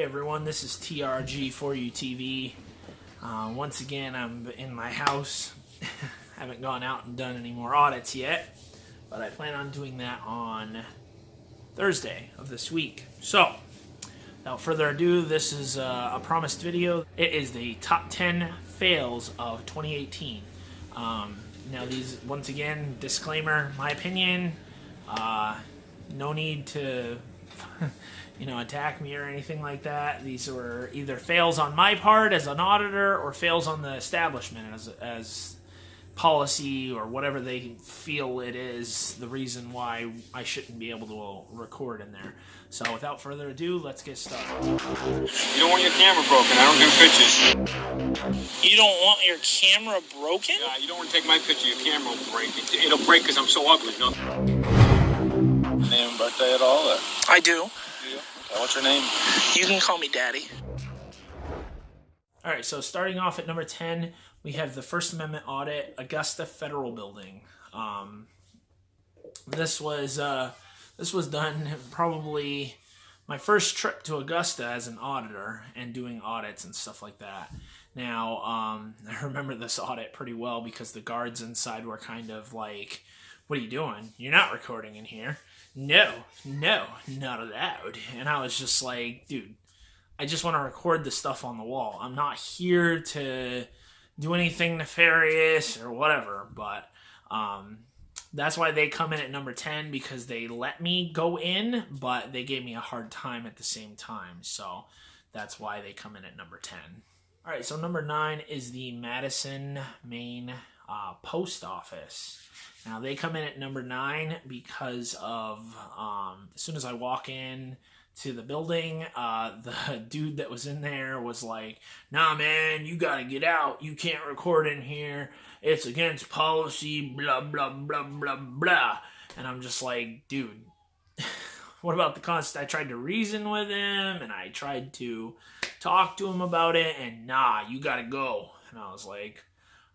Hey everyone, this is TRG4YOUTV. Once again, I'm in my house. Haven't gone out and done any more audits yet, but I plan on doing that on Thursday of this week. So, without further ado, this is a promised video. It is the top 10 fails of 2018. Now these, once again, disclaimer, my opinion, no need to attack me or anything like that. These were either fails on my part as an auditor or fails on the establishment as policy or whatever they feel it is the reason why I shouldn't be able to record in there. So without further ado, let's get started. You don't want your camera broken. I don't do pictures. You don't want your camera broken? Yeah, you don't want to take my picture. Your camera will break. It'll break because I'm so ugly. No? Name and birthday at all? I do. Okay, what's your name? You can call me Daddy. All right, so starting off at number 10, we have the First Amendment audit, Augusta Federal Building. This was done probably my first trip to Augusta as an auditor and doing audits and stuff like that. Now, I remember this audit pretty well because the guards inside were kind of like, "What are you doing? You're not recording in here." No, not allowed. And I was just like, dude, I just want to record the stuff on the wall. I'm not here to do anything nefarious or whatever, but that's why they come in at number 10, because they let me go in, but they gave me a hard time at the same time. So that's why they come in at number 10. All right, so number 9 is the Madison, Maine post office. Now, they come in at number 9 because of, as soon as I walk in to the building, the dude that was in there was like, "Nah, man, you gotta get out. You can't record in here. It's against policy, blah, blah, blah, blah, blah." And I'm just like, dude, what about the cost? I tried to reason with him, and I tried to talk to him about it, and nah, you gotta go. And I was like,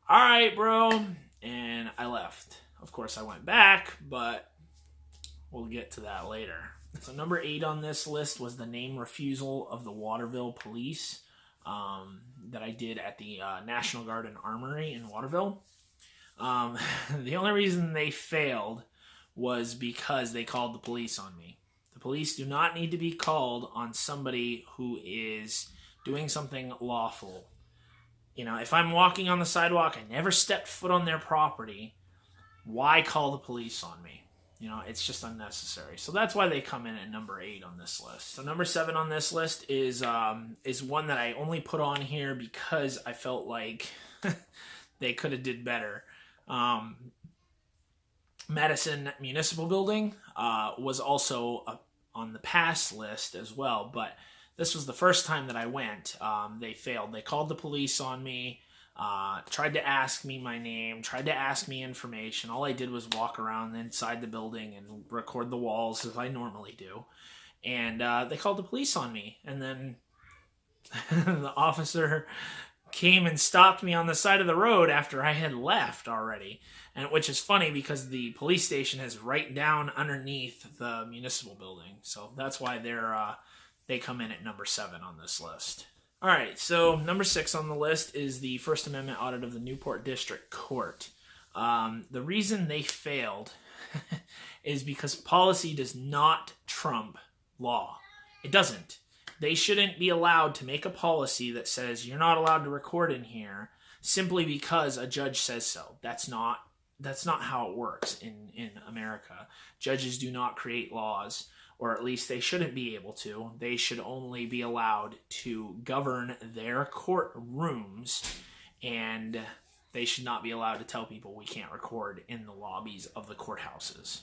all right, bro. And I left. Of course, I went back, but we'll get to that later. So number 8 on this list was the name refusal of the Waterville police that I did at the National Guard and Armory in Waterville. The only reason they failed was because they called the police on me. The police do not need to be called on somebody who is doing something lawful. If I'm walking on the sidewalk, I never stepped foot on their property, why call the police on me? It's just unnecessary. So that's why they come in at number 8 on this list. So number 7 on this list is one that I only put on here because I felt like they could have did better. Madison Municipal building was also on the pass list as well, but this was the first time that I went. They failed. They called the police on me, tried to ask me my name, tried to ask me information. All I did was walk around inside the building and record the walls as I normally do. And they called the police on me. And then the officer came and stopped me on the side of the road after I had left already. And which is funny because the police station is right down underneath the municipal building. So that's why they come in at number 7 on this list. All right, so number 6 on the list is the First Amendment audit of the Newport District Court. The reason they failed is because policy does not trump law. It doesn't. They shouldn't be allowed to make a policy that says you're not allowed to record in here simply because a judge says so. That's not how it works in America. Judges do not create laws, or at least they shouldn't be able to. They should only be allowed to govern their courtrooms, and they should not be allowed to tell people we can't record in the lobbies of the courthouses.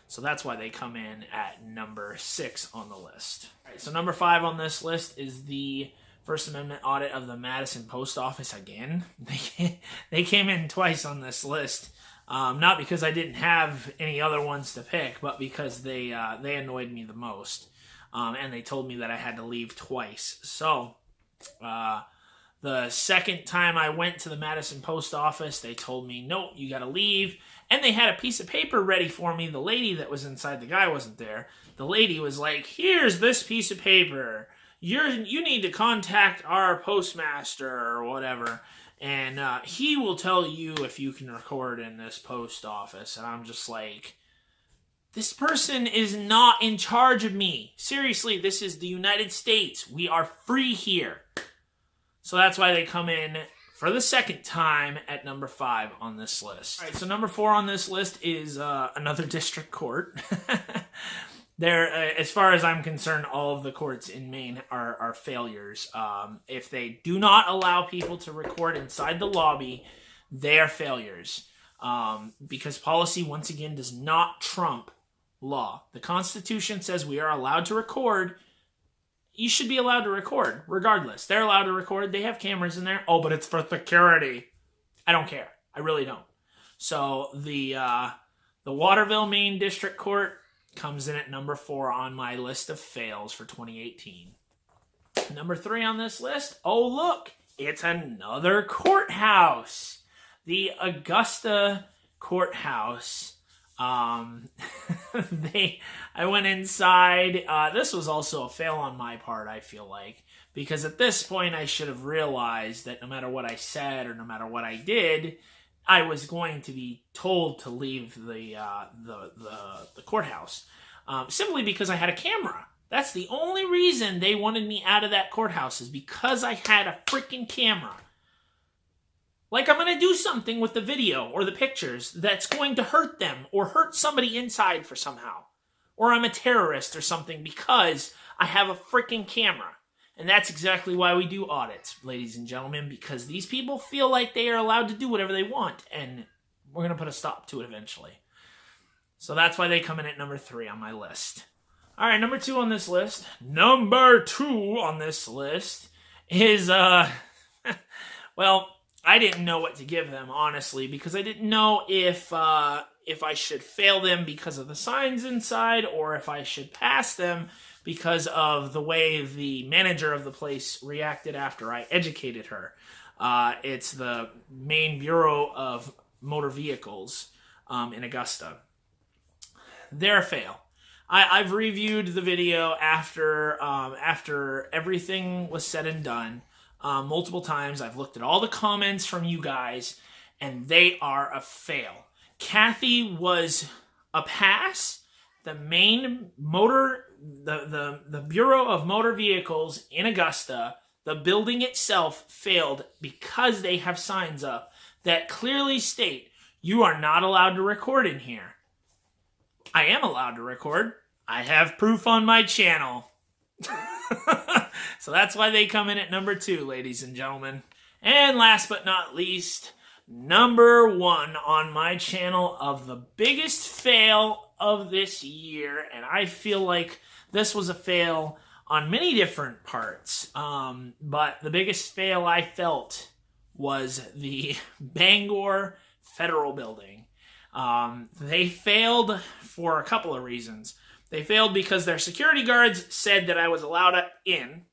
So that's why they come in at number 6 on the list. All right, so number 5 on this list is the First Amendment audit of the Madison post office again. They came in twice on this list. Not because I didn't have any other ones to pick, but because they annoyed me the most. And they told me that I had to leave twice. So, the second time I went to the Madison post office, they told me, "Nope, you gotta leave." And they had a piece of paper ready for me. The lady that was inside, the guy wasn't there. The lady was like, "Here's this piece of paper. you need to contact our postmaster or whatever, and he will tell you if you can record in this post office. And I'm just like, this person is not in charge of me. Seriously, this is the United States. We are free here. So that's why they come in for the second time at number 5 on this list. All right, so number 4 on this list is another district court. As far as I'm concerned, all of the courts in Maine are failures. If they do not allow people to record inside the lobby, they are failures. Because policy, once again, does not trump law. The Constitution says we are allowed to record. You should be allowed to record, regardless. They're allowed to record. They have cameras in there. Oh, but it's for security. I don't care. I really don't. So the Waterville, Maine District Court comes in at number 4 on my list of fails for 2018. Number 3 on this list, oh look, it's another courthouse. The Augusta courthouse. I went inside. This was also a fail on my part, I feel like, because at this point I should have realized that no matter what I said or no matter what I did, I was going to be told to leave the courthouse, simply because I had a camera. That's the only reason they wanted me out of that courthouse, is because I had a freaking camera. Like I'm going to do something with the video or the pictures that's going to hurt them or hurt somebody inside for somehow. Or I'm a terrorist or something because I have a freaking camera. And that's exactly why we do audits, ladies and gentlemen, because these people feel like they are allowed to do whatever they want, and we're going to put a stop to it eventually. So that's why they come in at number 3 on my list. All right, number 2 on this list. Number 2 on this list is, well, I didn't know what to give them, honestly, because I didn't know if I should fail them because of the signs inside or if I should pass them because of the way the manager of the place reacted after I educated her. It's the Maine Bureau of Motor Vehicles in Augusta. They're a fail. I've reviewed the video after everything was said and done. Multiple times. I've looked at all the comments from you guys, and they are a fail. Kathy was a pass. The Maine the Bureau of Motor Vehicles in Augusta, the building itself failed because they have signs up that clearly state you are not allowed to record in here. I am allowed to record. I have proof on my channel. So that's why they come in at number 2, ladies and gentlemen. And last but not least, number 1 on my channel of the biggest fail of this year. And I feel like this was a fail on many different parts. But the biggest fail I felt was the Bangor Federal Building. They failed for a couple of reasons. They failed because their security guards said that I was allowed in.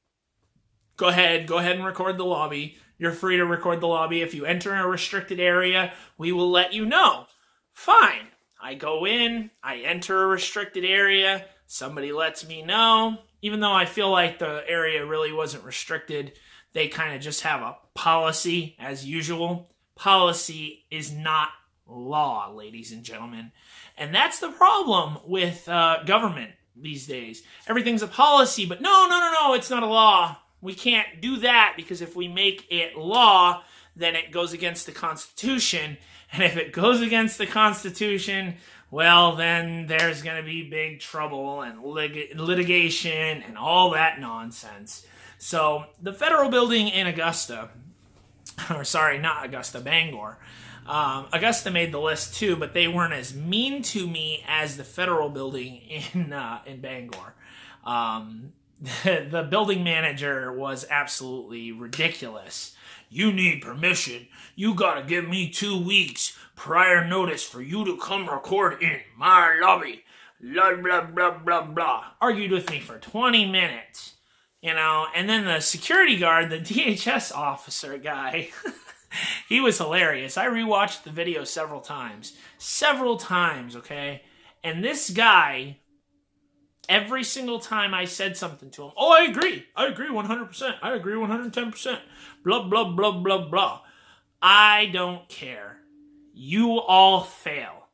Go ahead and record the lobby. You're free to record the lobby. If you enter a restricted area, we will let you know. Fine. I go in, I enter a restricted area, somebody lets me know. Even though I feel like the area really wasn't restricted, they kind of just have a policy as usual. Policy is not law, ladies and gentlemen. And that's the problem with government these days. Everything's a policy, but no, it's not a law. We can't do that because if we make it law, then it goes against the Constitution. And if it goes against the Constitution, well, then there's going to be big trouble and litigation and all that nonsense. So the federal building in Augusta, or sorry, not Augusta, Bangor. Augusta made the list too, but they weren't as mean to me as the federal building in Bangor. The building manager was absolutely ridiculous. You need permission. You gotta give me 2 weeks prior notice for you to come record in my lobby. Blah, blah, blah, blah, blah. Argued with me for 20 minutes. You know, and then the security guard, the DHS officer guy, he was hilarious. I rewatched the video several times, okay? And this guy every single time I said something to them. Oh, I agree 100%. I agree 110%. Blah, blah, blah, blah, blah. I don't care. You all fail.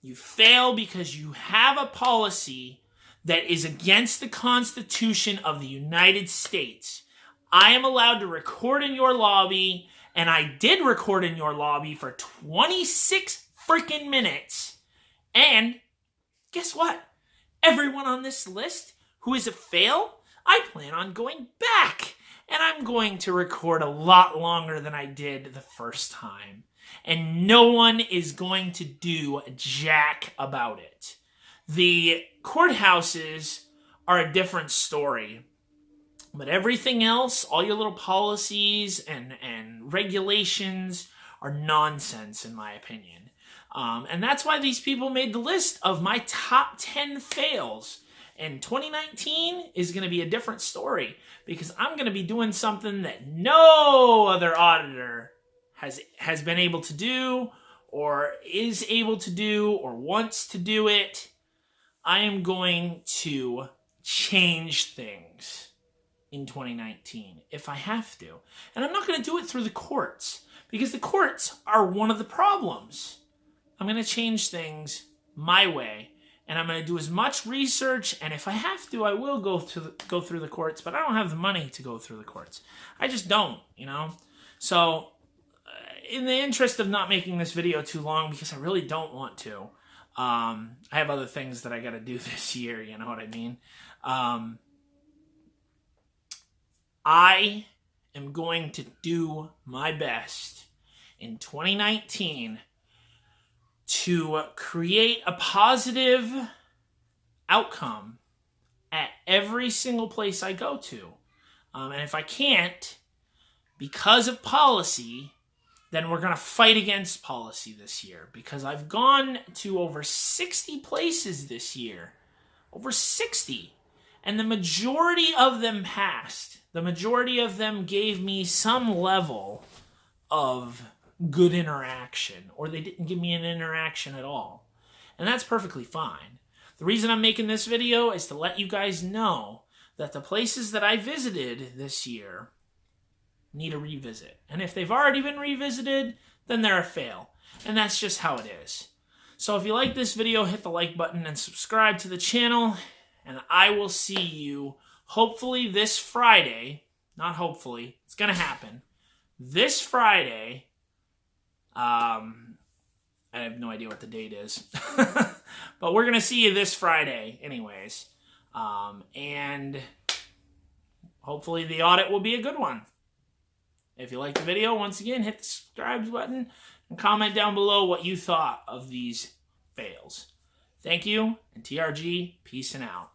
You fail because you have a policy that is against the Constitution of the United States. I am allowed to record in your lobby, and I did record in your lobby for 26 freaking minutes. And guess what? Everyone on this list who is a fail, I plan on going back. And I'm going to record a lot longer than I did the first time. And no one is going to do jack about it. The courthouses are a different story. But everything else, all your little policies and regulations are nonsense, in my opinion. And that's why these people made the list of my top 10 fails. And 2019 is going to be a different story because I'm going to be doing something that no other auditor has been able to do or is able to do or wants to do it. I am going to change things in 2019 if I have to. And I'm not going to do it through the courts because the courts are one of the problems. I'm going to change things my way, and I'm going to do as much research, and if I have to, I will go through the courts, but I don't have the money to go through the courts. I just don't, you know? So, in the interest of not making this video too long, because I really don't want to, I have other things that I got to do this year, you know what I mean? I am going to do my best in 2019 to create a positive outcome at every single place I go to. And if I can't, because of policy, then we're going to fight against policy this year. Because I've gone to over 60 places this year. Over 60. And the majority of them passed. The majority of them gave me some level of good interaction, or they didn't give me an interaction at all. And that's perfectly fine. The reason I'm making this video is to let you guys know that the places that I visited this year need a revisit. And if they've already been revisited, then they're a fail. And that's just how it is. So if you like this video, hit the like button and subscribe to the channel. And I will see you hopefully this Friday. Not hopefully. It's going to happen. This Friday. I have no idea what the date is. But we're going to see you this Friday anyways. And hopefully the audit will be a good one. If you like the video, once again, hit the subscribe button and comment down below what you thought of these fails. Thank you, and TRG, peace and out.